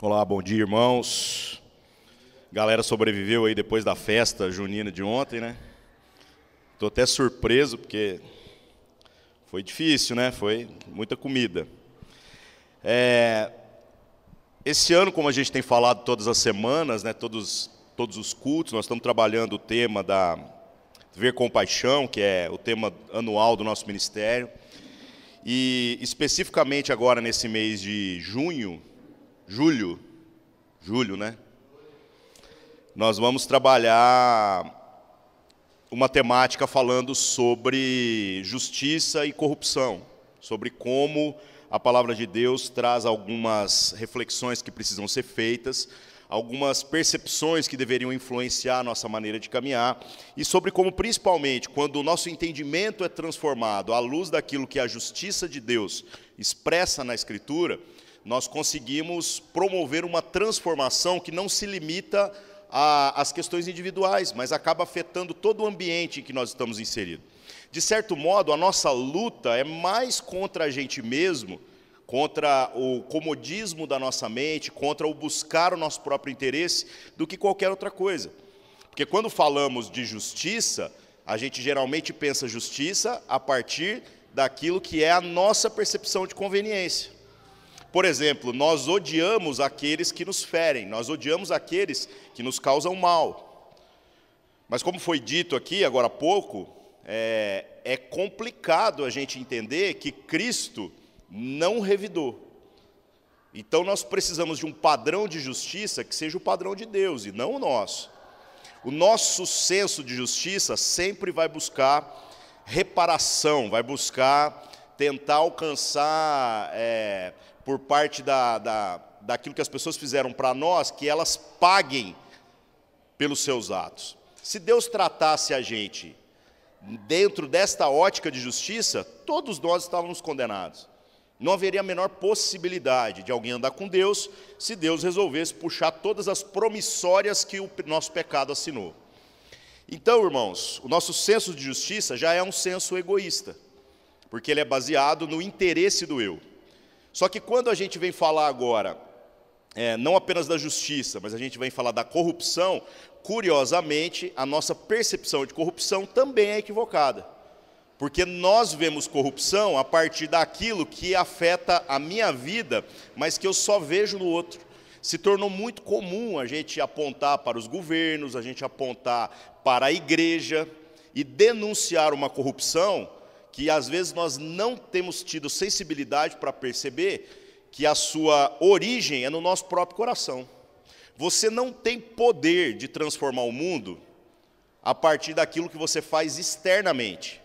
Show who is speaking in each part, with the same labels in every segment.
Speaker 1: Olá, bom dia, irmãos. Galera sobreviveu aí depois da festa junina de ontem, né? Tô até surpreso porque foi difícil, né? Foi muita comida. Esse ano, como a gente tem falado todas as semanas, né? Todos os cultos, nós estamos trabalhando o tema da Ver Compaixão, que é o tema anual do nosso ministério. E especificamente agora nesse mês de julho, né? Nós vamos trabalhar uma temática falando sobre justiça e corrupção, sobre como a palavra de Deus traz algumas reflexões que precisam ser feitas, algumas percepções que deveriam influenciar a nossa maneira de caminhar, e sobre como, principalmente, quando o nosso entendimento é transformado à luz daquilo que a justiça de Deus expressa na Escritura, nós conseguimos promover uma transformação que não se limita às questões individuais, mas acaba afetando todo o ambiente em que nós estamos inseridos. De certo modo, a nossa luta é mais contra a gente mesmo, contra o comodismo da nossa mente, contra o buscar o nosso próprio interesse, do que qualquer outra coisa. Porque quando falamos de justiça, a gente geralmente pensa justiça a partir daquilo que é a nossa percepção de conveniência. Por exemplo, nós odiamos aqueles que nos ferem, nós odiamos aqueles que nos causam mal. Mas como foi dito aqui agora há pouco, é complicado a gente entender que Cristo não revidou. Então nós precisamos de um padrão de justiça que seja o padrão de Deus e não o nosso. O nosso senso de justiça sempre vai buscar reparação, vai buscar tentar alcançar, por parte daquilo que as pessoas fizeram para nós, que elas paguem pelos seus atos. Se Deus tratasse a gente dentro desta ótica de justiça, todos nós estávamos condenados. Não haveria a menor possibilidade de alguém andar com Deus se Deus resolvesse puxar todas as promissórias que o nosso pecado assinou. Então, irmãos, o nosso senso de justiça já é um senso egoísta, porque ele é baseado no interesse do eu. Só que quando a gente vem falar agora, não apenas da justiça, mas a gente vem falar da corrupção, curiosamente, a nossa percepção de corrupção também é equivocada. Porque nós vemos corrupção a partir daquilo que afeta a minha vida, mas que eu só vejo no outro. Se tornou muito comum a gente apontar para os governos, a gente apontar para a igreja e denunciar uma corrupção que às vezes nós não temos tido sensibilidade para perceber que a sua origem é no nosso próprio coração. Você não tem poder de transformar o mundo a partir daquilo que você faz externamente.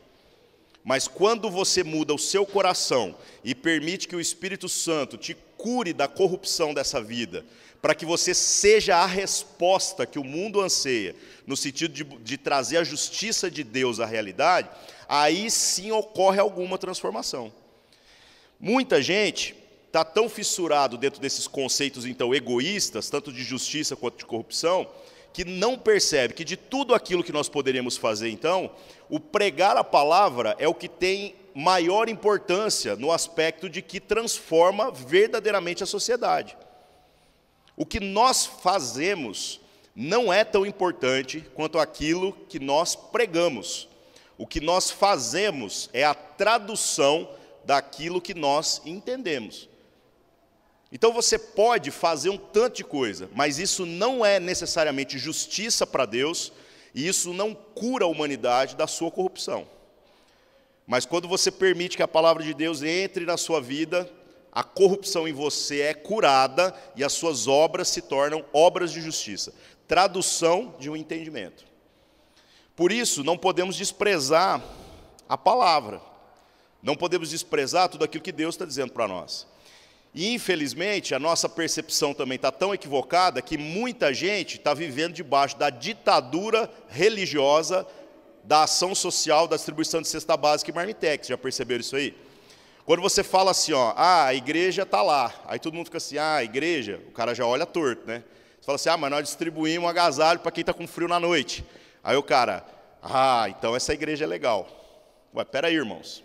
Speaker 1: Mas quando você muda o seu coração e permite que o Espírito Santo te cure da corrupção dessa vida, para que você seja a resposta que o mundo anseia, no sentido de trazer a justiça de Deus à realidade, aí sim ocorre alguma transformação. Muita gente está tão fissurado dentro desses conceitos, então, egoístas, tanto de justiça quanto de corrupção, que não percebe que de tudo aquilo que nós poderíamos fazer, então, o pregar a palavra é o que tem maior importância no aspecto de que transforma verdadeiramente a sociedade. O que nós fazemos não é tão importante quanto aquilo que nós pregamos. O que nós fazemos é a tradução daquilo que nós entendemos. Então você pode fazer um tanto de coisa, mas isso não é necessariamente justiça para Deus, e isso não cura a humanidade da sua corrupção. Mas quando você permite que a palavra de Deus entre na sua vida, a corrupção em você é curada e as suas obras se tornam obras de justiça. Tradução de um entendimento. Por isso, não podemos desprezar a palavra. Não podemos desprezar tudo aquilo que Deus está dizendo para nós. E, infelizmente, a nossa percepção também está tão equivocada que muita gente está vivendo debaixo da ditadura religiosa, da ação social, da distribuição de cesta básica e marmitex. Já perceberam isso aí? Quando você fala assim, a igreja está lá. Aí todo mundo fica assim, a igreja, o cara já olha torto, né? Você fala assim, mas nós distribuímos um agasalho para quem está com frio na noite. Aí o cara, então essa igreja é legal. Ué, peraí, irmãos.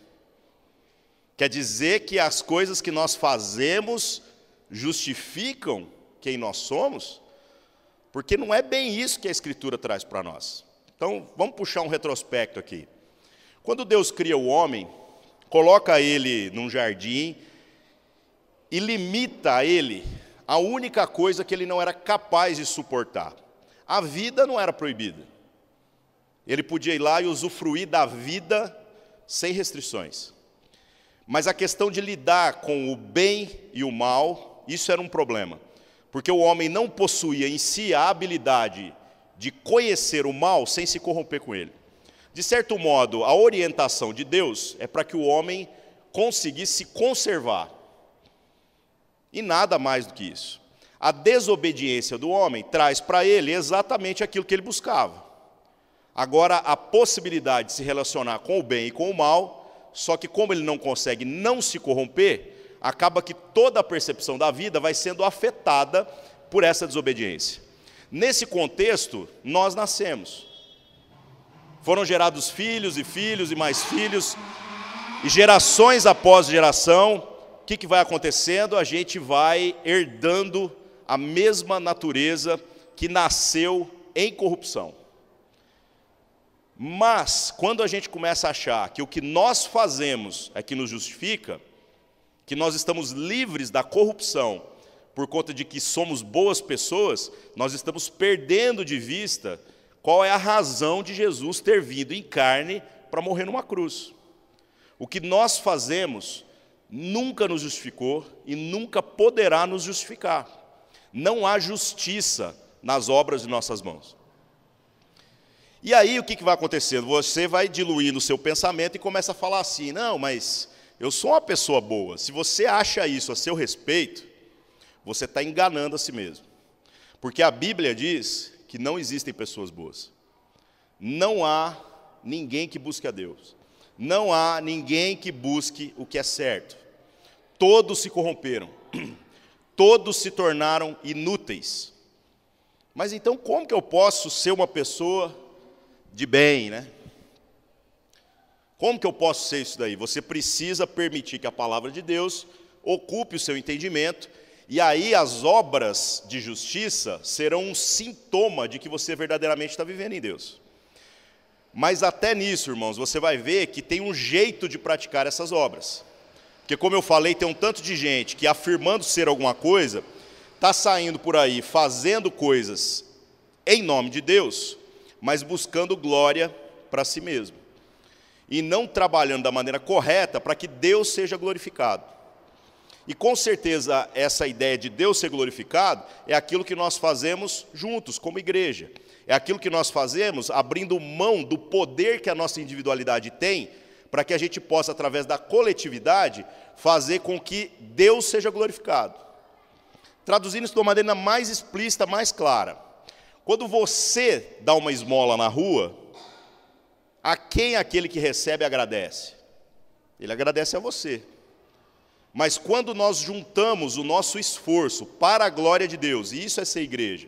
Speaker 1: Quer dizer que as coisas que nós fazemos justificam quem nós somos, porque não é bem isso que a Escritura traz para nós. Então, vamos puxar um retrospecto aqui. Quando Deus cria o homem, coloca ele num jardim e limita a ele a única coisa que ele não era capaz de suportar. A vida não era proibida. Ele podia ir lá e usufruir da vida sem restrições. Mas a questão de lidar com o bem e o mal, isso era um problema. Porque o homem não possuía em si a habilidade de conhecer o mal sem se corromper com ele. De certo modo, a orientação de Deus é para que o homem conseguisse se conservar. E nada mais do que isso. A desobediência do homem traz para ele exatamente aquilo que ele buscava. Agora, a possibilidade de se relacionar com o bem e com o mal, só que como ele não consegue não se corromper, acaba que toda a percepção da vida vai sendo afetada por essa desobediência. Nesse contexto, nós nascemos. Foram gerados filhos e mais filhos, e gerações após geração, o que vai acontecendo? A gente vai herdando a mesma natureza que nasceu em corrupção. Mas, quando a gente começa a achar que o que nós fazemos é que nos justifica, que nós estamos livres da corrupção por conta de que somos boas pessoas, nós estamos perdendo de vista qual é a razão de Jesus ter vindo em carne para morrer numa cruz. O que nós fazemos nunca nos justificou e nunca poderá nos justificar. Não há justiça nas obras de nossas mãos. E aí o que vai acontecendo? Você vai diluindo o seu pensamento e começa a falar assim, não, mas eu sou uma pessoa boa. Se você acha isso a seu respeito, você está enganando a si mesmo. Porque a Bíblia diz que não existem pessoas boas. Não há ninguém que busque a Deus. Não há ninguém que busque o que é certo. Todos se corromperam. Todos se tornaram inúteis. Mas então como que eu posso ser uma pessoa de bem, né? Como que eu posso ser isso daí? Você precisa permitir que a palavra de Deus ocupe o seu entendimento, e aí as obras de justiça serão um sintoma de que você verdadeiramente está vivendo em Deus. Mas até nisso, irmãos, você vai ver que tem um jeito de praticar essas obras. Porque, como eu falei, tem um tanto de gente que, afirmando ser alguma coisa, está saindo por aí fazendo coisas em nome de Deus, mas buscando glória para si mesmo. E não trabalhando da maneira correta para que Deus seja glorificado. E com certeza essa ideia de Deus ser glorificado é aquilo que nós fazemos juntos, como igreja. É aquilo que nós fazemos abrindo mão do poder que a nossa individualidade tem, para que a gente possa, através da coletividade, fazer com que Deus seja glorificado. Traduzindo isso de uma maneira mais explícita, mais clara. Quando você dá uma esmola na rua, a quem aquele que recebe agradece? Ele agradece a você. Mas quando nós juntamos o nosso esforço para a glória de Deus, e isso é ser igreja,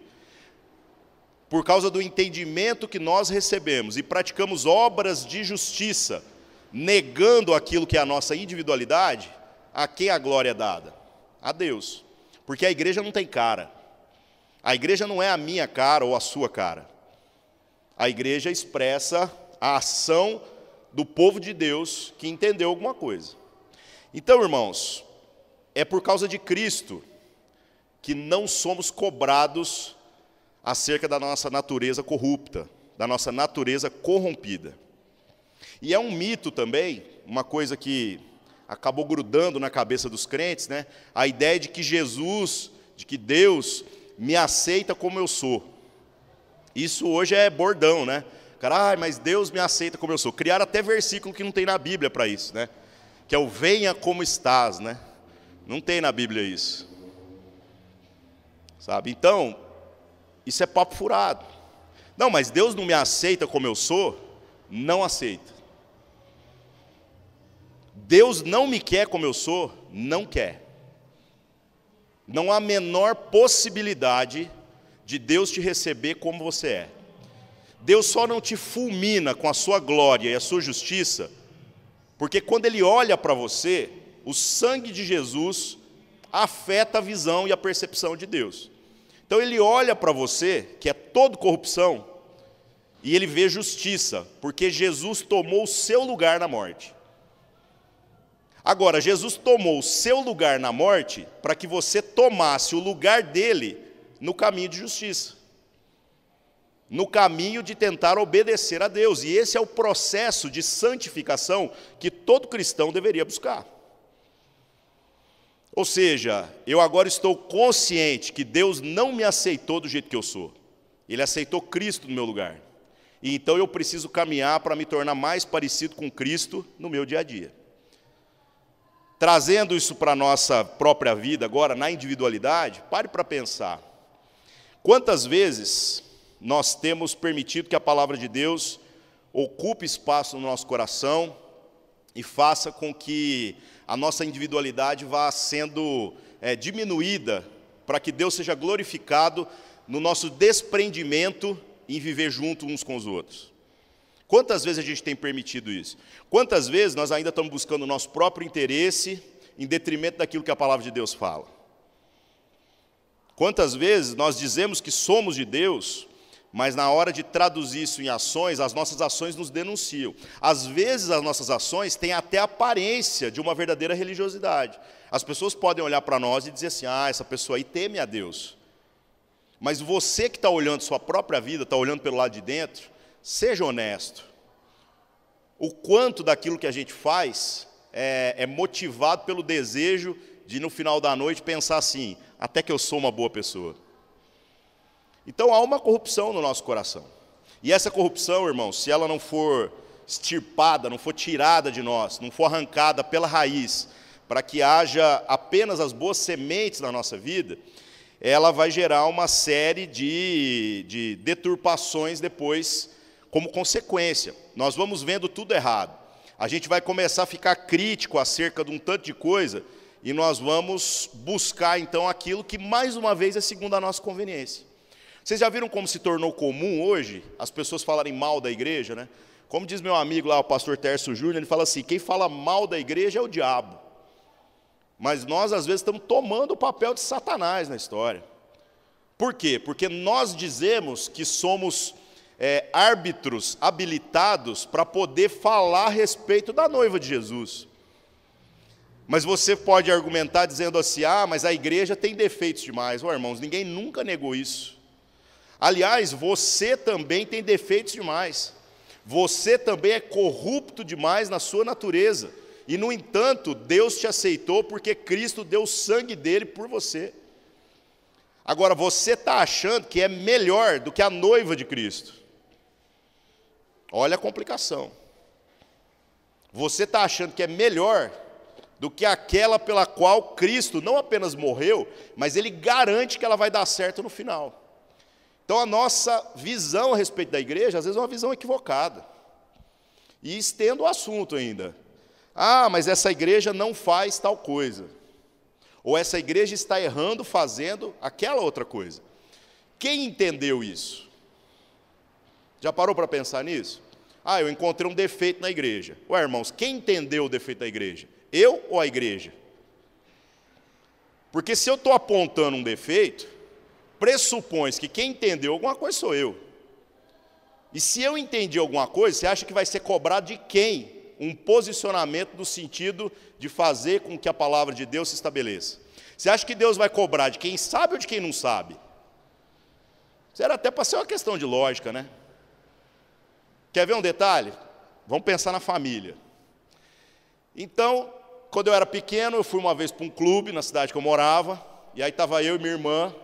Speaker 1: por causa do entendimento que nós recebemos e praticamos obras de justiça, negando aquilo que é a nossa individualidade, a quem a glória é dada? A Deus. Porque a igreja não tem cara. A igreja não é a minha cara ou a sua cara. A igreja expressa a ação do povo de Deus que entendeu alguma coisa. Então, irmãos, é por causa de Cristo que não somos cobrados acerca da nossa natureza corrupta, da nossa natureza corrompida. E é um mito também, uma coisa que acabou grudando na cabeça dos crentes, né? A ideia de que Jesus, de que Deus me aceita como eu sou. Isso hoje é bordão, né? Cara, mas Deus me aceita como eu sou. Criaram até versículo que não tem na Bíblia para isso, né? Que é o venha como estás, né? Não tem na Bíblia isso. Sabe? Então, isso é papo furado. Não, mas Deus não me aceita como eu sou? Não aceita. Deus não me quer como eu sou? Não quer. Não há a menor possibilidade de Deus te receber como você é. Deus só não te fulmina com a sua glória e a sua justiça, porque quando Ele olha para você, o sangue de Jesus afeta a visão e a percepção de Deus. Então ele olha para você, que é todo corrupção, e ele vê justiça, porque Jesus tomou o seu lugar na morte. Agora, Jesus tomou o seu lugar na morte para que você tomasse o lugar dele no caminho de justiça, no caminho de tentar obedecer a Deus. E esse é o processo de santificação que todo cristão deveria buscar. Ou seja, eu agora estou consciente que Deus não me aceitou do jeito que eu sou. Ele aceitou Cristo no meu lugar. E então eu preciso caminhar para me tornar mais parecido com Cristo no meu dia a dia. Trazendo isso para a nossa própria vida agora, na individualidade, pare para pensar. Quantas vezes nós temos permitido que a palavra de Deus ocupe espaço no nosso coração e faça com que a nossa individualidade vá sendo diminuída para que Deus seja glorificado no nosso desprendimento em viver junto uns com os outros? Quantas vezes a gente tem permitido isso? Quantas vezes nós ainda estamos buscando o nosso próprio interesse em detrimento daquilo que a palavra de Deus fala? Quantas vezes nós dizemos que somos de Deus, mas na hora de traduzir isso em ações, as nossas ações nos denunciam. Às vezes as nossas ações têm até a aparência de uma verdadeira religiosidade. As pessoas podem olhar para nós e dizer assim, essa pessoa aí teme a Deus. Mas você que está olhando sua própria vida, está olhando pelo lado de dentro, seja honesto. O quanto daquilo que a gente faz é motivado pelo desejo de, no final da noite, pensar assim, até que eu sou uma boa pessoa. Então, há uma corrupção no nosso coração. E essa corrupção, irmãos, se ela não for extirpada, não for tirada de nós, não for arrancada pela raiz, para que haja apenas as boas sementes na nossa vida, ela vai gerar uma série de deturpações depois, como consequência. Nós vamos vendo tudo errado. A gente vai começar a ficar crítico acerca de um tanto de coisa, e nós vamos buscar, então, aquilo que, mais uma vez, é segundo a nossa conveniência. Vocês já viram como se tornou comum hoje as pessoas falarem mal da igreja, né? Como diz meu amigo lá, o pastor Tércio Júnior, ele fala assim, quem fala mal da igreja é o diabo. Mas nós, às vezes, estamos tomando o papel de Satanás na história. Por quê? Porque nós dizemos que somos árbitros habilitados para poder falar a respeito da noiva de Jesus. Mas você pode argumentar dizendo assim, mas a igreja tem defeitos demais. Irmãos, ninguém nunca negou isso. Aliás, você também tem defeitos demais. Você também é corrupto demais na sua natureza. E, no entanto, Deus te aceitou porque Cristo deu o sangue dele por você. Agora, você está achando que é melhor do que a noiva de Cristo. Olha a complicação. Você está achando que é melhor do que aquela pela qual Cristo não apenas morreu, mas Ele garante que ela vai dar certo no final. Então, a nossa visão a respeito da igreja, às vezes, é uma visão equivocada. E estendo o assunto ainda. Mas essa igreja não faz tal coisa. Ou essa igreja está errando fazendo aquela outra coisa. Quem entendeu isso? Já parou para pensar nisso? Eu encontrei um defeito na igreja. Irmãos, quem entendeu o defeito da igreja? Eu ou a igreja? Porque se eu estou apontando um defeito, pressupõe que quem entendeu alguma coisa sou eu. E se eu entendi alguma coisa, você acha que vai ser cobrado de quem? Um posicionamento no sentido de fazer com que a palavra de Deus se estabeleça. Você acha que Deus vai cobrar de quem sabe ou de quem não sabe? Isso era até para ser uma questão de lógica, né? Quer ver um detalhe? Vamos pensar na família. Então, quando eu era pequeno, eu fui uma vez para um clube na cidade que eu morava, e aí estava eu e minha irmã,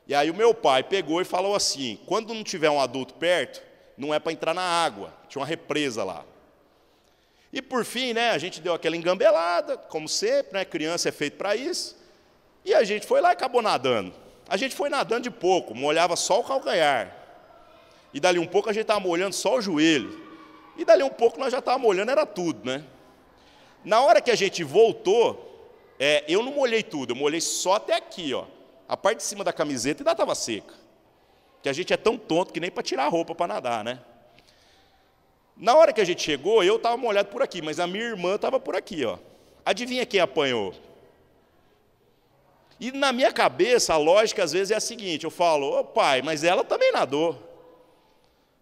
Speaker 1: e aí o meu pai pegou e falou assim, quando não tiver um adulto perto, não é para entrar na água, tinha uma represa lá. E por fim, a gente deu aquela engambelada, como sempre, criança é feito para isso, e a gente foi lá e acabou nadando. A gente foi nadando de pouco, molhava só o calcanhar, e dali um pouco a gente estava molhando só o joelho, e dali um pouco nós já estávamos molhando, era tudo, né? Na hora que a gente voltou, eu não molhei tudo, eu molhei só até aqui, ó. A parte de cima da camiseta ainda estava seca. Que a gente é tão tonto que nem para tirar a roupa para nadar, né? Na hora que a gente chegou, eu estava molhado por aqui, mas a minha irmã estava por aqui, ó. Adivinha quem apanhou? E na minha cabeça, a lógica às vezes é a seguinte, eu falo, ô pai, mas ela também nadou.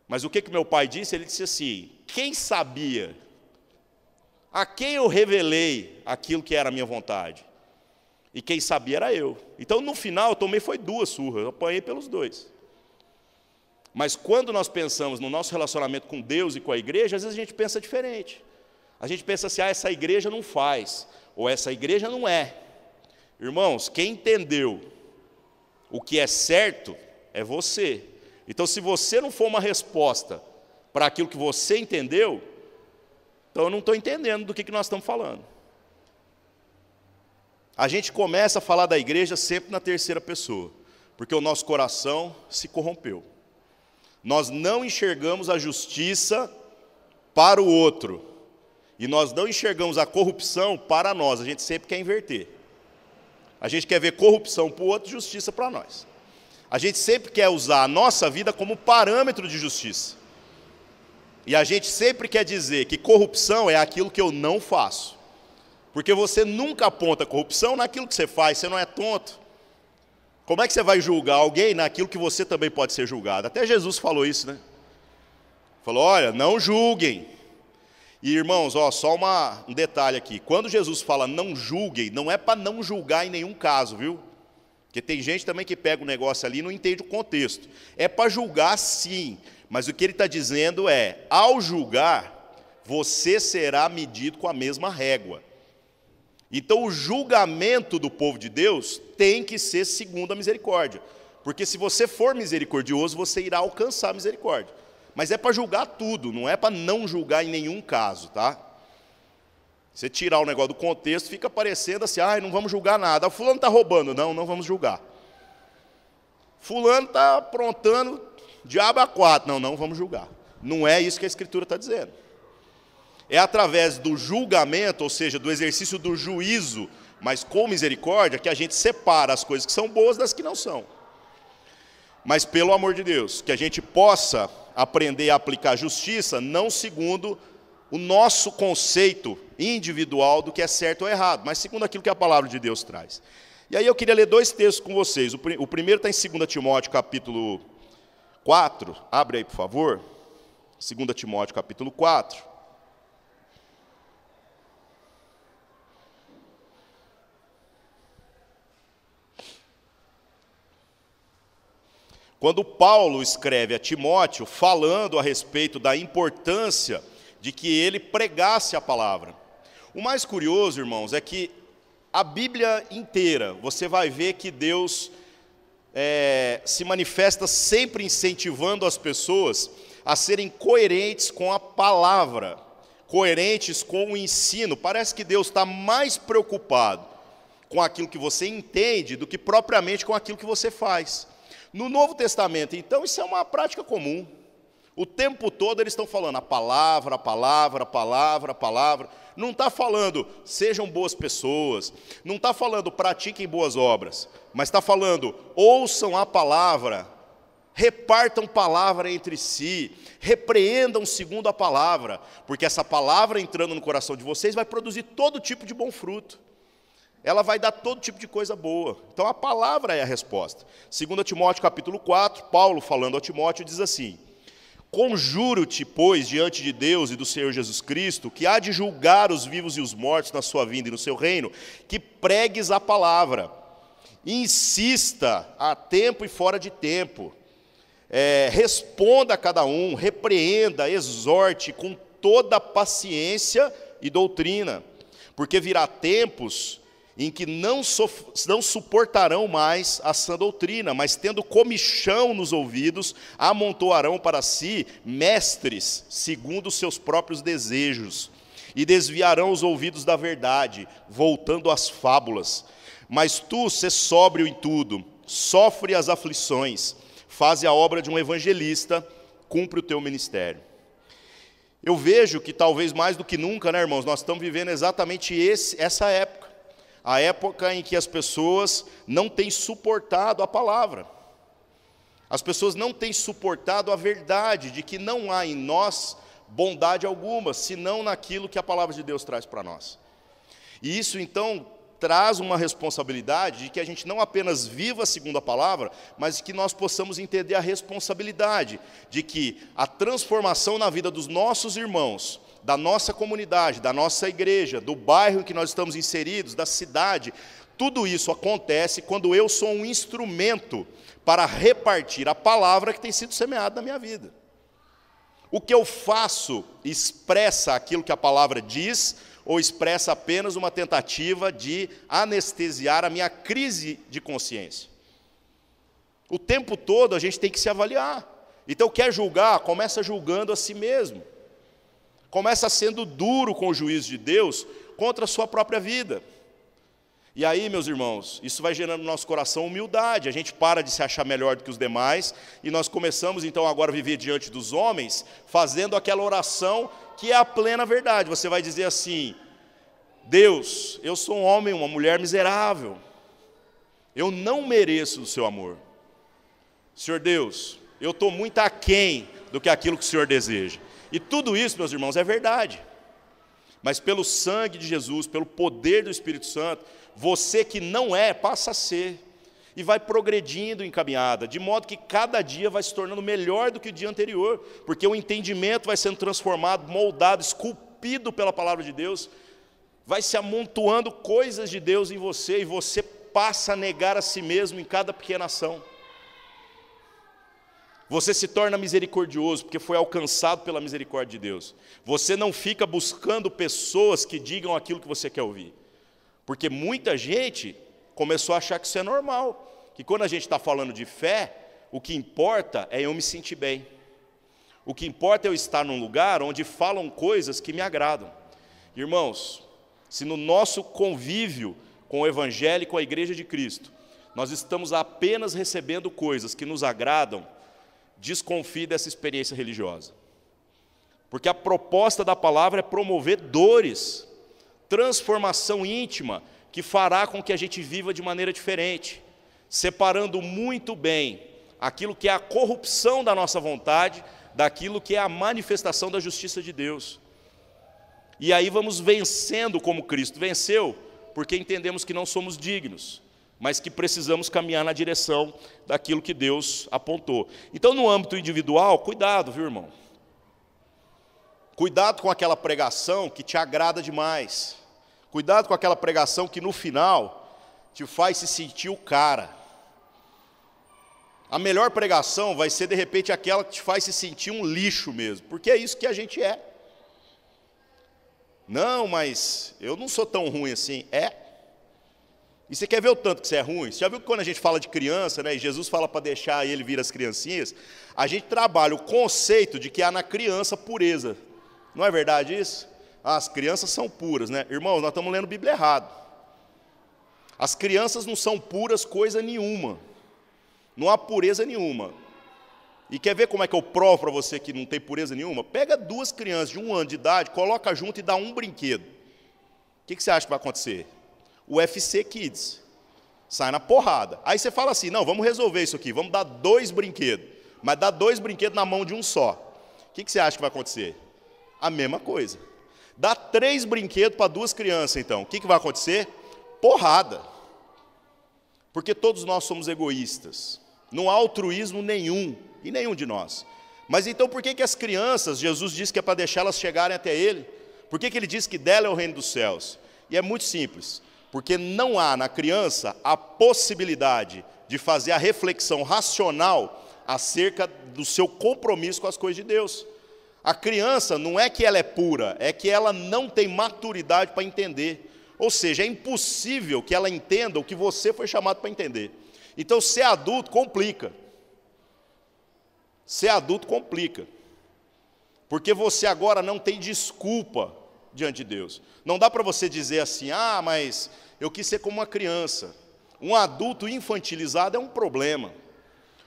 Speaker 1: Mas o que meu pai disse? Ele disse assim, quem sabia? A quem eu revelei aquilo que era a minha vontade? E quem sabia era eu. Então, no final, eu tomei foi 2 surras, eu apanhei pelos 2. Mas quando nós pensamos no nosso relacionamento com Deus e com a igreja, às vezes a gente pensa diferente. A gente pensa assim, essa igreja não faz, ou essa igreja não é. Irmãos, quem entendeu o que é certo é você. Então, se você não for uma resposta para aquilo que você entendeu, então eu não estou entendendo do que nós estamos falando. A gente começa a falar da igreja sempre na terceira pessoa, porque o nosso coração se corrompeu. Nós não enxergamos a justiça para o outro, e nós não enxergamos a corrupção para nós, a gente sempre quer inverter. A gente quer ver corrupção para o outro e justiça para nós. A gente sempre quer usar a nossa vida como parâmetro de justiça. E a gente sempre quer dizer que corrupção é aquilo que eu não faço. Porque você nunca aponta corrupção naquilo que você faz, você não é tonto. Como é que você vai julgar alguém naquilo que você também pode ser julgado? Até Jesus falou isso, né? Falou, olha, não julguem. E irmãos, ó, só um detalhe aqui. Quando Jesus fala não julguem, não é para não julgar em nenhum caso, viu? Porque tem gente também que pega o negócio ali e não entende o contexto. É para julgar sim, mas o que ele está dizendo é, ao julgar, você será medido com a mesma régua. Então o julgamento do povo de Deus tem que ser segundo a misericórdia. Porque se você for misericordioso, você irá alcançar a misericórdia. Mas é para julgar tudo, não é para não julgar em nenhum caso, tá? Você tirar o negócio do contexto, fica parecendo assim, não vamos julgar nada. Fulano está roubando, não vamos julgar. Fulano está aprontando diabo a 4, não vamos julgar. Não é isso que a Escritura está dizendo. É através do julgamento, ou seja, do exercício do juízo, mas com misericórdia, que a gente separa as coisas que são boas das que não são. Mas, pelo amor de Deus, que a gente possa aprender a aplicar justiça, não segundo o nosso conceito individual do que é certo ou errado, mas segundo aquilo que a palavra de Deus traz. E aí eu queria ler 2 textos com vocês. O primeiro está em 2 Timóteo, capítulo 4. Abre aí, por favor. 2 Timóteo, capítulo 4. Quando Paulo escreve a Timóteo, falando a respeito da importância de que ele pregasse a palavra. O mais curioso, irmãos, é que a Bíblia inteira, você vai ver que Deus se manifesta sempre incentivando as pessoas a serem coerentes com a palavra, coerentes com o ensino. Parece que Deus está mais preocupado com aquilo que você entende do que propriamente com aquilo que você faz. No Novo Testamento, então, isso é uma prática comum. O tempo todo eles estão falando a palavra, a palavra, a palavra, a palavra. Não está falando, sejam boas pessoas. Não está falando, pratiquem boas obras. Mas está falando, ouçam a palavra, repartam palavra entre si, repreendam segundo a palavra. Porque essa palavra entrando no coração de vocês vai produzir todo tipo de bom fruto. Ela vai dar todo tipo de coisa boa. Então a palavra é a resposta. 2 Timóteo capítulo 4, Paulo falando a Timóteo diz assim: conjuro-te, pois, diante de Deus e do Senhor Jesus Cristo, que há de julgar os vivos e os mortos na sua vinda e no seu reino, que pregues a palavra. Insista a tempo e fora de tempo. Responda a cada um, repreenda, exorte com toda paciência e doutrina. Porque virá tempos em que não suportarão mais a sã doutrina, mas tendo comichão nos ouvidos, amontoarão para si mestres, segundo os seus próprios desejos, e desviarão os ouvidos da verdade, voltando às fábulas. Mas tu, sê sóbrio em tudo, sofre as aflições, faze a obra de um evangelista, cumpre o teu ministério. Eu vejo que talvez mais do que nunca, né, irmãos, nós estamos vivendo exatamente essa época. A época em que as pessoas não têm suportado a palavra. As pessoas não têm suportado a verdade de que não há em nós bondade alguma, senão naquilo que a palavra de Deus traz para nós. E isso, então, traz uma responsabilidade de que a gente não apenas viva segundo a palavra, mas que nós possamos entender a responsabilidade de que a transformação na vida dos nossos irmãos, da nossa comunidade, da nossa igreja, do bairro em que nós estamos inseridos, da cidade, tudo isso acontece quando eu sou um instrumento para repartir a palavra que tem sido semeada na minha vida. O que eu faço expressa aquilo que a palavra diz, ou expressa apenas uma tentativa de anestesiar a minha crise de consciência? O tempo todo a gente tem que se avaliar. Então, quer julgar? Começa julgando a si mesmo. Começa sendo duro com o juízo de Deus contra a sua própria vida. E aí, meus irmãos, isso vai gerando no nosso coração humildade. A gente para de se achar melhor do que os demais e nós começamos então agora a viver diante dos homens, fazendo aquela oração que é a plena verdade. Você vai dizer assim: Deus, eu sou um homem, uma mulher miserável, eu não mereço o seu amor. Senhor Deus, eu estou muito aquém do que aquilo que o Senhor deseja. E tudo isso, meus irmãos, é verdade. Mas pelo sangue de Jesus, pelo poder do Espírito Santo, você que não é, passa a ser. E vai progredindo em caminhada, de modo que cada dia vai se tornando melhor do que o dia anterior, porque o entendimento vai sendo transformado, moldado, esculpido pela palavra de Deus, vai se amontoando coisas de Deus em você, e você passa a negar a si mesmo em cada pequena ação. Você se torna misericordioso, porque foi alcançado pela misericórdia de Deus. Você não fica buscando pessoas que digam aquilo que você quer ouvir. Porque muita gente começou a achar que isso é normal. Que quando a gente está falando de fé, o que importa é eu me sentir bem. O que importa é eu estar num lugar onde falam coisas que me agradam. Irmãos, se no nosso convívio com o Evangelho e com a Igreja de Cristo, nós estamos apenas recebendo coisas que nos agradam, desconfie dessa experiência religiosa. Porque a proposta da palavra é promover dores, transformação íntima, que fará com que a gente viva de maneira diferente, separando muito bem aquilo que é a corrupção da nossa vontade, daquilo que é a manifestação da justiça de Deus. E aí vamos vencendo como Cristo venceu, porque entendemos que não somos dignos, mas que precisamos caminhar na direção daquilo que Deus apontou. Então, no âmbito individual, cuidado, viu, irmão? Cuidado com aquela pregação que te agrada demais. Cuidado com aquela pregação que, no final, te faz se sentir o cara. A melhor pregação vai ser, de repente, aquela que te faz se sentir um lixo mesmo, porque é isso que a gente é. Não, mas eu não sou tão ruim assim. É. E você quer ver o tanto que você é ruim? Você já viu que quando a gente fala de criança, né, e Jesus fala para deixar ele vir as criancinhas, a gente trabalha o conceito de que há na criança pureza. Não é verdade isso? As crianças são puras, né? Irmãos, nós estamos lendo a Bíblia errado. As crianças não são puras coisa nenhuma. Não há pureza nenhuma. E quer ver como é que eu provo para você que não tem pureza nenhuma? Pega duas crianças de 1 ano de idade, coloca junto e dá um brinquedo. O que você acha que vai acontecer? O UFC Kids sai na porrada. Aí você fala assim: não, vamos resolver isso aqui, vamos dar 2 brinquedos, mas dá 2 brinquedos na mão de um só. O que você acha que vai acontecer? A mesma coisa. Dá 3 brinquedos para 2 crianças, então. O que vai acontecer? Porrada. Porque todos nós somos egoístas. Não há altruísmo nenhum, e nenhum de nós. Mas então por que as crianças, Jesus disse que é para deixá-las chegarem até Ele? Por que Ele diz que dela é o reino dos céus? E é muito simples. Porque não há na criança a possibilidade de fazer a reflexão racional acerca do seu compromisso com as coisas de Deus. A criança não é que ela é pura, é que ela não tem maturidade para entender. Ou seja, é impossível que ela entenda o que você foi chamado para entender. Então, ser adulto complica. Ser adulto complica. Porque você agora não tem desculpa diante de Deus. Não dá para você dizer assim: ah, mas eu quis ser como uma criança. Um adulto infantilizado é um problema,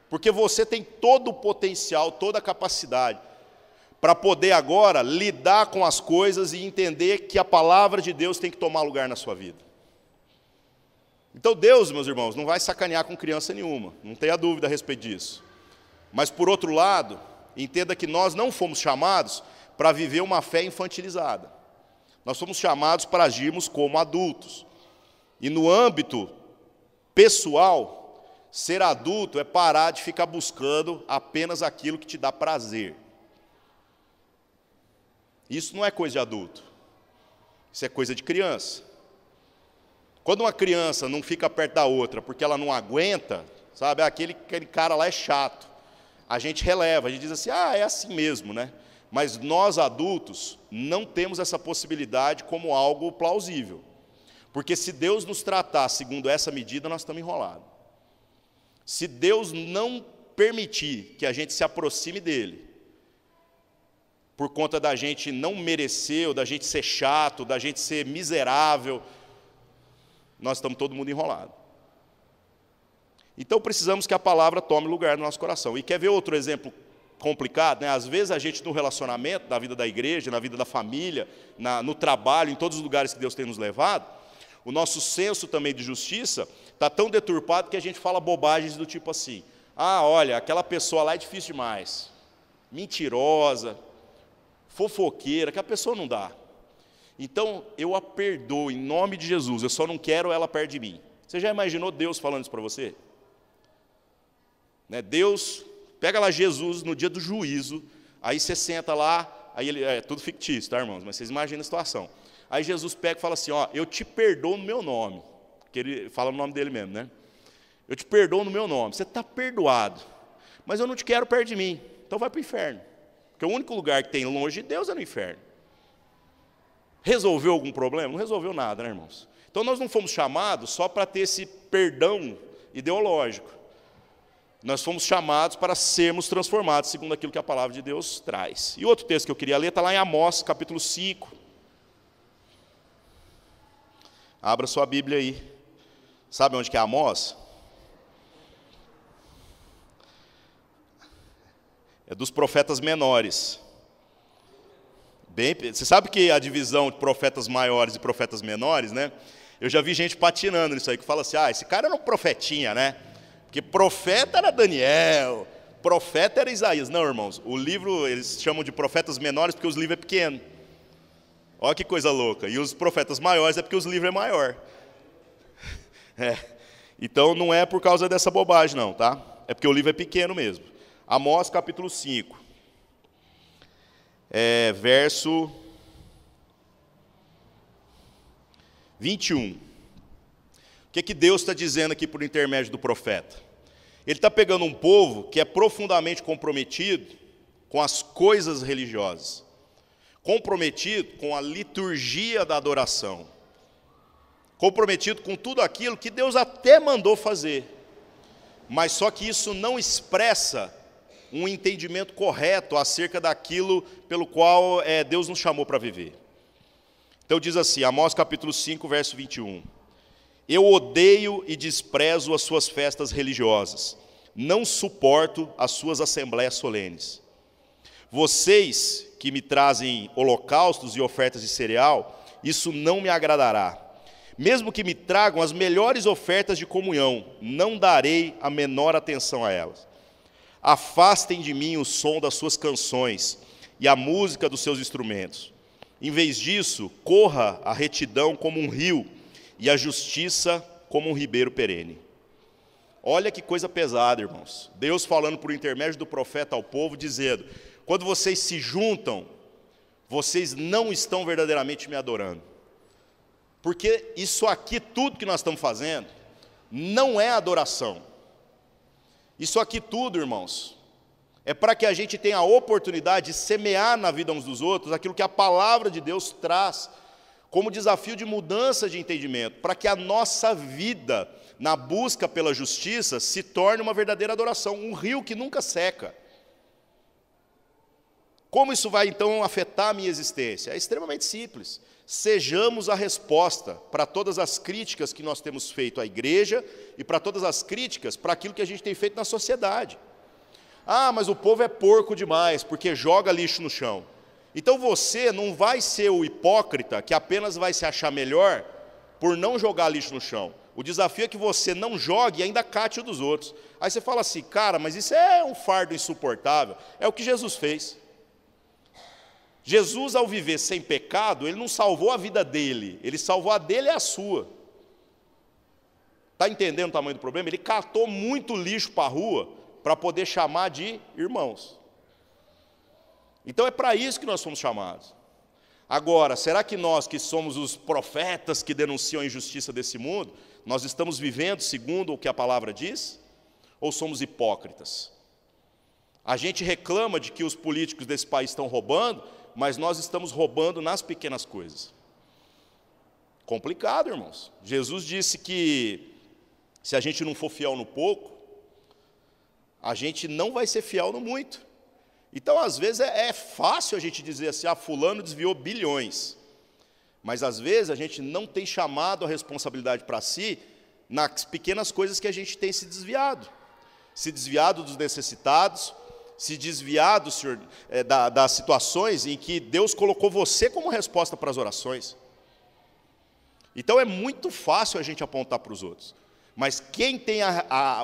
Speaker 1: porque você tem todo o potencial, toda a capacidade para poder agora lidar com as coisas e entender que a palavra de Deus tem que tomar lugar na sua vida. Então Deus, meus irmãos, não vai sacanear com criança nenhuma, não tenha dúvida a respeito disso. Mas por outro lado, entenda que nós não fomos chamados para viver uma fé infantilizada. Nós somos chamados para agirmos como adultos. E no âmbito pessoal, ser adulto é parar de ficar buscando apenas aquilo que te dá prazer. Isso não é coisa de adulto. Isso é coisa de criança. Quando uma criança não fica perto da outra porque ela não aguenta, sabe, aquele cara lá é chato. A gente releva, a gente diz assim, é assim mesmo, né? Mas nós adultos não temos essa possibilidade como algo plausível. Porque se Deus nos tratar segundo essa medida, nós estamos enrolados. Se Deus não permitir que a gente se aproxime dele, por conta da gente não merecer, ou da gente ser chato, da gente ser miserável, nós estamos todo mundo enrolado. Então precisamos que a palavra tome lugar no nosso coração. E quer ver outro exemplo complicado, né? Às vezes a gente no relacionamento, na vida da igreja, na vida da família, no trabalho, em todos os lugares que Deus tem nos levado, o nosso senso também de justiça está tão deturpado que a gente fala bobagens do tipo assim, olha, aquela pessoa lá é difícil demais, mentirosa, fofoqueira, que a pessoa não dá. Então, eu a perdoo em nome de Jesus, eu só não quero ela perto de mim. Você já imaginou Deus falando isso para você? Né? Deus, pega lá Jesus no dia do juízo, aí você senta lá, aí ele, é tudo fictício, tá, irmãos? Mas vocês imaginam a situação. Aí Jesus pega e fala assim, eu te perdoo no meu nome, porque ele fala o nome dele mesmo, né? Eu te perdoo no meu nome, você está perdoado, mas eu não te quero perto de mim, então vai para o inferno. Porque o único lugar que tem longe de Deus é no inferno. Resolveu algum problema? Não resolveu nada, né, irmãos? Então nós não fomos chamados só para ter esse perdão ideológico. Nós fomos chamados para sermos transformados, segundo aquilo que a palavra de Deus traz. E outro texto que eu queria ler está lá em Amós, capítulo 5. Abra sua Bíblia aí. Sabe onde que é Amós? É dos profetas menores. Você sabe que a divisão de profetas maiores e profetas menores, né? Eu já vi gente patinando nisso aí, que fala assim, esse cara era um profetinha, né? Porque profeta era Daniel, profeta era Isaías. Não, irmãos, o livro, eles chamam de profetas menores porque os livros é pequeno. Olha que coisa louca. E os profetas maiores é porque os livros é maior. Então não é por causa dessa bobagem, não, tá? É porque o livro é pequeno mesmo. Amós, capítulo 5. Verso 21. O que Deus está dizendo aqui por intermédio do profeta? Ele está pegando um povo que é profundamente comprometido com as coisas religiosas, comprometido com a liturgia da adoração, comprometido com tudo aquilo que Deus até mandou fazer, mas só que isso não expressa um entendimento correto acerca daquilo pelo qual Deus nos chamou para viver. Então diz assim, Amós capítulo 5, verso 21. Eu odeio e desprezo as suas festas religiosas, não suporto as suas assembleias solenes. Vocês que me trazem holocaustos e ofertas de cereal, isso não me agradará. Mesmo que me tragam as melhores ofertas de comunhão, não darei a menor atenção a elas. Afastem de mim o som das suas canções e a música dos seus instrumentos. Em vez disso, corra a retidão como um rio e a justiça como um ribeiro perene. Olha que coisa pesada, irmãos. Deus falando por intermédio do profeta ao povo, dizendo, quando vocês se juntam, vocês não estão verdadeiramente me adorando. Porque isso aqui, tudo que nós estamos fazendo, não é adoração. Isso aqui tudo, irmãos, é para que a gente tenha a oportunidade de semear na vida uns dos outros aquilo que a palavra de Deus traz como desafio de mudança de entendimento, para que a nossa vida na busca pela justiça se torne uma verdadeira adoração, um rio que nunca seca. Como isso vai, então, afetar a minha existência? É extremamente simples. Sejamos a resposta para todas as críticas que nós temos feito à igreja e para todas as críticas para aquilo que a gente tem feito na sociedade. Mas o povo é porco demais, porque joga lixo no chão. Então você não vai ser o hipócrita que apenas vai se achar melhor por não jogar lixo no chão. O desafio é que você não jogue e ainda cate o dos outros. Aí você fala assim, cara, mas isso é um fardo insuportável. É o que Jesus fez. Jesus, ao viver sem pecado, ele não salvou a vida dele, ele salvou a dele e a sua. Está entendendo o tamanho do problema? Ele catou muito lixo para a rua para poder chamar de irmãos. Então é para isso que nós fomos chamados. Agora, será que nós que somos os profetas que denunciam a injustiça desse mundo, nós estamos vivendo segundo o que a palavra diz? Ou somos hipócritas? A gente reclama de que os políticos desse país estão roubando, mas nós estamos roubando nas pequenas coisas. Complicado, irmãos. Jesus disse que se a gente não for fiel no pouco, a gente não vai ser fiel no muito. Então, às vezes, é fácil a gente dizer assim, fulano desviou bilhões. Mas, às vezes, a gente não tem chamado a responsabilidade para si nas pequenas coisas que a gente tem se desviado. Se desviado dos necessitados, se desviado, Senhor, das situações em que Deus colocou você como resposta para as orações. Então, é muito fácil a gente apontar para os outros. Mas quem tem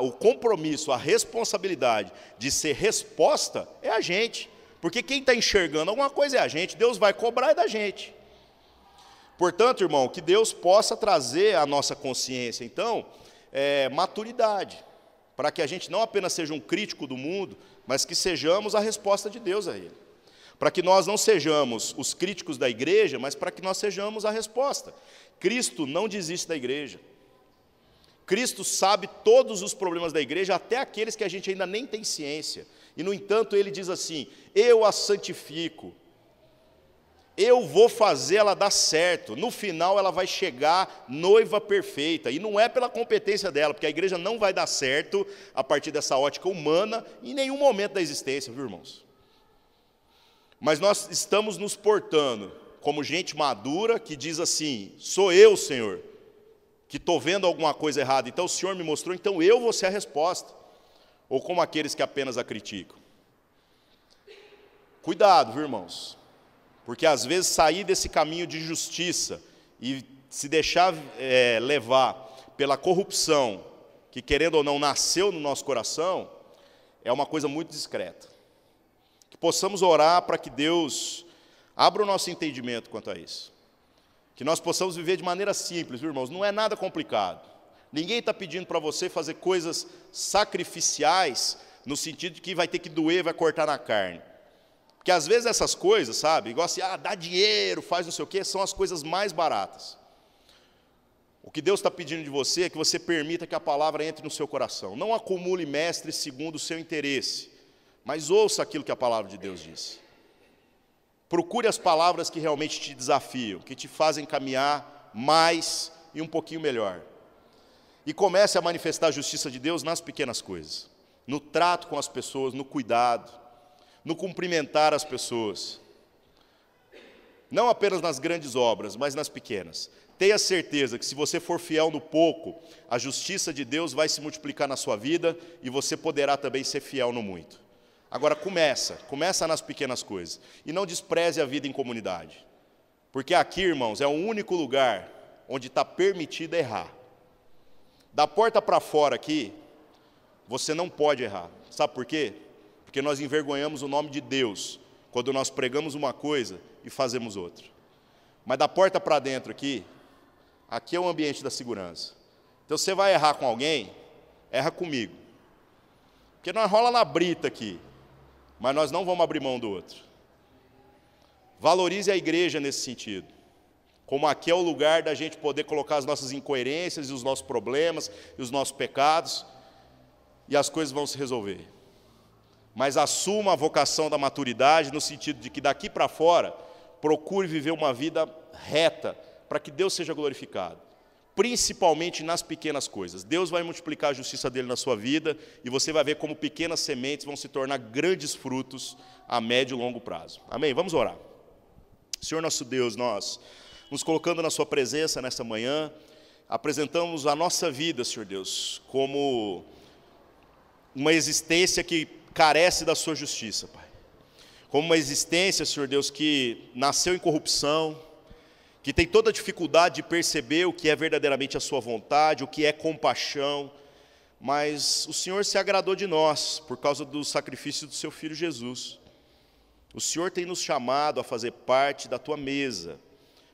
Speaker 1: o compromisso, a responsabilidade de ser resposta é a gente. Porque quem está enxergando alguma coisa é a gente. Deus vai cobrar da gente. Portanto, irmão, que Deus possa trazer à nossa consciência, então, maturidade. Para que a gente não apenas seja um crítico do mundo, mas que sejamos a resposta de Deus a ele. Para que nós não sejamos os críticos da igreja, mas para que nós sejamos a resposta. Cristo não desiste da igreja. Cristo sabe todos os problemas da igreja, até aqueles que a gente ainda nem tem ciência. E, no entanto, ele diz assim, eu a santifico, eu vou fazer ela dar certo, no final ela vai chegar noiva perfeita, e não é pela competência dela, porque a igreja não vai dar certo a partir dessa ótica humana, em nenhum momento da existência, viu, irmãos? Mas nós estamos nos portando como gente madura, que diz assim, sou eu, Senhor, que estou vendo alguma coisa errada, então o Senhor me mostrou, então eu vou ser a resposta. Ou como aqueles que apenas a criticam. Cuidado, viu, irmãos? Porque às vezes sair desse caminho de justiça e se deixar levar pela corrupção, que querendo ou não nasceu no nosso coração, é uma coisa muito discreta. Que possamos orar para que Deus abra o nosso entendimento quanto a isso. Que nós possamos viver de maneira simples, viu, irmãos? Não é nada complicado. Ninguém está pedindo para você fazer coisas sacrificiais, no sentido de que vai ter que doer, vai cortar na carne. Porque às vezes essas coisas, sabe, igual assim, dá dinheiro, faz não sei o quê, são as coisas mais baratas. O que Deus está pedindo de você é que você permita que a palavra entre no seu coração. Não acumule mestres segundo o seu interesse, mas ouça aquilo que a palavra de Deus diz. Procure as palavras que realmente te desafiam, que te fazem caminhar mais e um pouquinho melhor. E comece a manifestar a justiça de Deus nas pequenas coisas. No trato com as pessoas, no cuidado, no cumprimentar as pessoas. Não apenas nas grandes obras, mas nas pequenas. Tenha certeza que se você for fiel no pouco, a justiça de Deus vai se multiplicar na sua vida e você poderá também ser fiel no muito. Agora começa nas pequenas coisas. E não despreze a vida em comunidade. Porque aqui, irmãos, é o único lugar onde está permitido errar. Da porta para fora aqui, você não pode errar. Sabe por quê? Porque nós envergonhamos o nome de Deus quando nós pregamos uma coisa e fazemos outra. Mas da porta para dentro aqui é o ambiente da segurança. Então, você vai errar com alguém, erra comigo. Porque nós rola na brita aqui, mas nós não vamos abrir mão do outro. Valorize a igreja nesse sentido. Como aqui é o lugar da gente poder colocar as nossas incoerências e os nossos problemas e os nossos pecados, e as coisas vão se resolver. Mas assuma a vocação da maturidade no sentido de que daqui para fora, procure viver uma vida reta, para que Deus seja glorificado. Principalmente nas pequenas coisas. Deus vai multiplicar a justiça dele na sua vida, e você vai ver como pequenas sementes vão se tornar grandes frutos a médio e longo prazo. Amém? Vamos orar. Senhor nosso Deus, nós nos colocando na sua presença nesta manhã, apresentamos a nossa vida, Senhor Deus, como uma existência que carece da sua justiça, Pai. Como uma existência, Senhor Deus, que nasceu em corrupção, que tem toda a dificuldade de perceber o que é verdadeiramente a sua vontade, o que é compaixão, mas o Senhor se agradou de nós por causa do sacrifício do seu Filho Jesus. O Senhor tem nos chamado a fazer parte da tua mesa,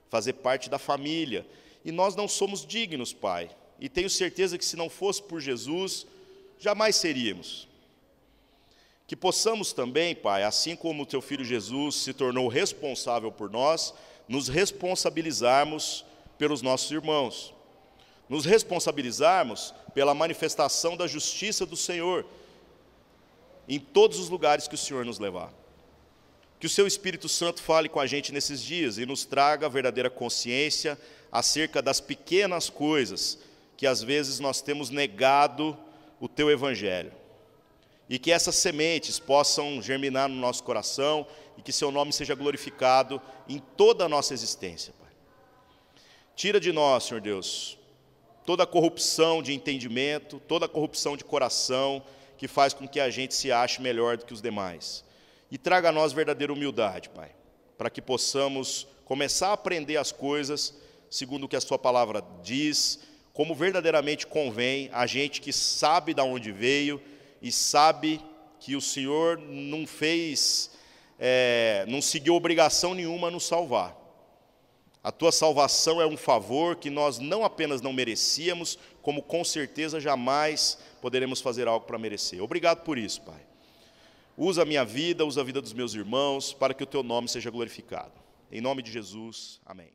Speaker 1: fazer parte da família, e nós não somos dignos, Pai, e tenho certeza que se não fosse por Jesus, jamais seríamos. Que possamos também, Pai, assim como o Teu Filho Jesus se tornou responsável por nós, nos responsabilizarmos pelos nossos irmãos. Nos responsabilizarmos pela manifestação da justiça do Senhor em todos os lugares que o Senhor nos levar. Que o Seu Espírito Santo fale com a gente nesses dias e nos traga a verdadeira consciência acerca das pequenas coisas que às vezes nós temos negado o Teu Evangelho. E que essas sementes possam germinar no nosso coração e que Seu nome seja glorificado em toda a nossa existência, Pai. Tira de nós, Senhor Deus, toda a corrupção de entendimento, toda a corrupção de coração que faz com que a gente se ache melhor do que os demais. E traga a nós verdadeira humildade, Pai, para que possamos começar a aprender as coisas segundo o que a Sua palavra diz, como verdadeiramente convém a gente que sabe de onde veio e sabe que o Senhor não fez, não seguiu obrigação nenhuma a nos salvar. A Tua salvação é um favor que nós não apenas não merecíamos, como com certeza jamais poderemos fazer algo para merecer. Obrigado por isso, Pai. Usa a minha vida, usa a vida dos meus irmãos, para que o Teu nome seja glorificado. Em nome de Jesus, amém.